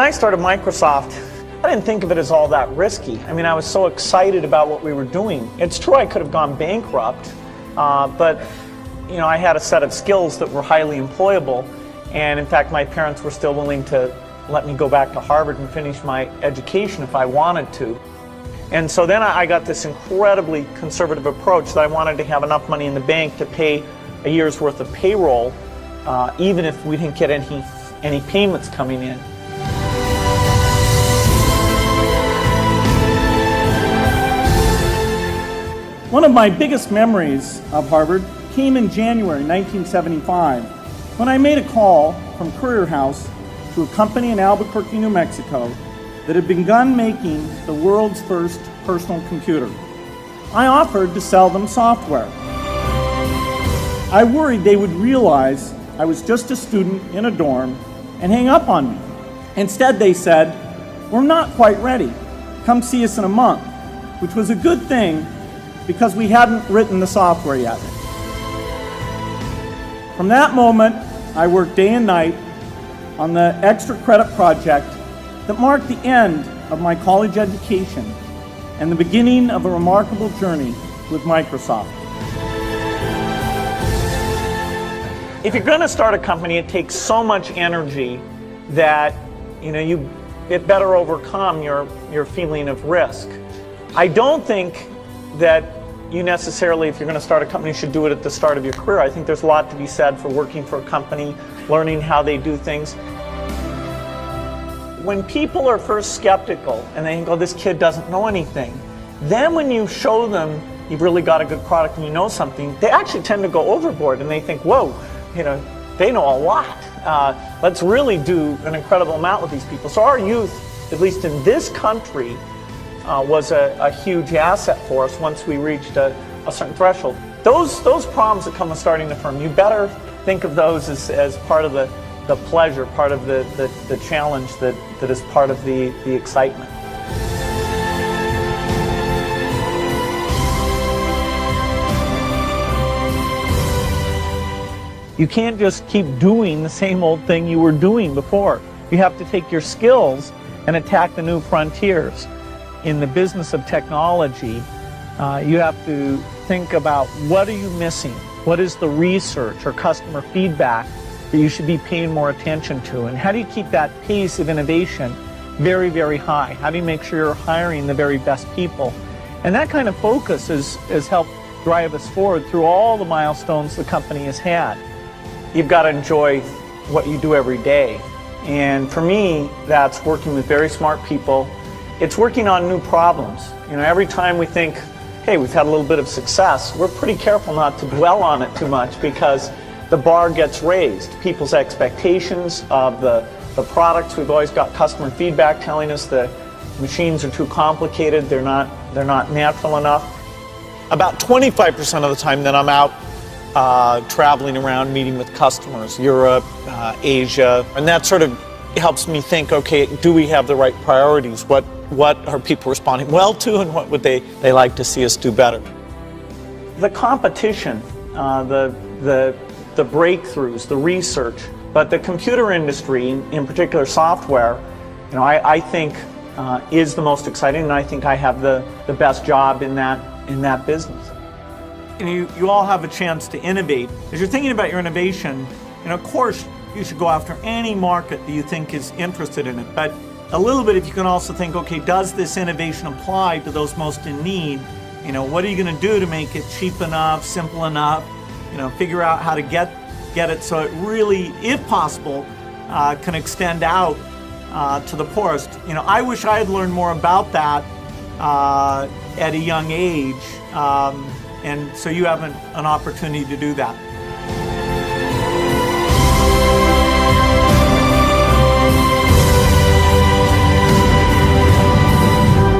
when I started Microsoft, I didn't think of it as all that risky. I mean, I was so excited about what we were doing. It's true I could have gone bankrupt, but I had a set of skills that were highly employable. And in fact, my parents were still willing to let me go back to Harvard and finish my education if I wanted to. And so then I got this incredibly conservative approach that I wanted to have enough money in the bank to pay a year's worth of payroll, even if we didn't get any payments coming in. One of my biggest memories of Harvard came in January 1975 when I made a call from Courier House to a company in Albuquerque, New Mexico that had begun making the world's first personal computer. I offered to sell them software. I worried they would realize I was just a student in a dorm and hang up on me. Instead, they said, "We're not quite ready. Come see us in a month," which was a good thing because we hadn't written the software yet. From that moment, I worked day and night on the extra credit project that marked the end of my college education and the beginning of a remarkable journey with Microsoft. If you're going to start a company, it takes so much energy that it better overcome your feeling of risk. I don't think that you necessarily, if you're going to start a company, should do it at the start of your career. I think there's a lot to be said for working for a company, learning how they do things. When people are first skeptical and they think, "Oh, this kid doesn't know anything," then when you show them you've really got a good product and you know something, they actually tend to go overboard and they think, "Whoa, they know a lot. Let's really do an incredible amount with these people." So our youth, at least in this country, was a huge asset for us once we reached a certain threshold. Those problems that come with starting a firm, you better think of those as part of the pleasure, part of the challenge that is part of the excitement. You can't just keep doing the same old thing you were doing before. You have to take your skills and attack the new frontiers. In the business of technology, you have to think about what are you missing? What is the research or customer feedback that you should be paying more attention to? And how do you keep that pace of innovation very, very high? How do you make sure you're hiring the very best people? And that kind of focus has helped drive us forward through all the milestones the company has had. You've got to enjoy what you do every day. And for me, that's working with very smart people. It's working on new problems. Every time we think, hey, we've had a little bit of success, we're pretty careful not to dwell on it too much because the bar gets raised. People's expectations of the products, we've always got customer feedback telling us the machines are too complicated, they're not natural enough. About 25% of the time that I'm out traveling around meeting with customers, Europe, Asia, and that sort of helps me think, okay, do we have the right priorities? What are people responding well to, and what would they like to see us do better? The competition, the breakthroughs, the research, but the computer industry, in particular software, I think is the most exciting, and I think I have the best job in that business. You all have a chance to innovate. As you're thinking about your innovation, of course, you should go after any market that you think is interested in it. But a little bit, if you can also think, okay, does this innovation apply to those most in need? What are you going to do to make it cheap enough, simple enough? Figure out how to get it so it really, if possible, can extend out to the poorest. I wish I had learned more about that at a young age, and so you have an opportunity to do that.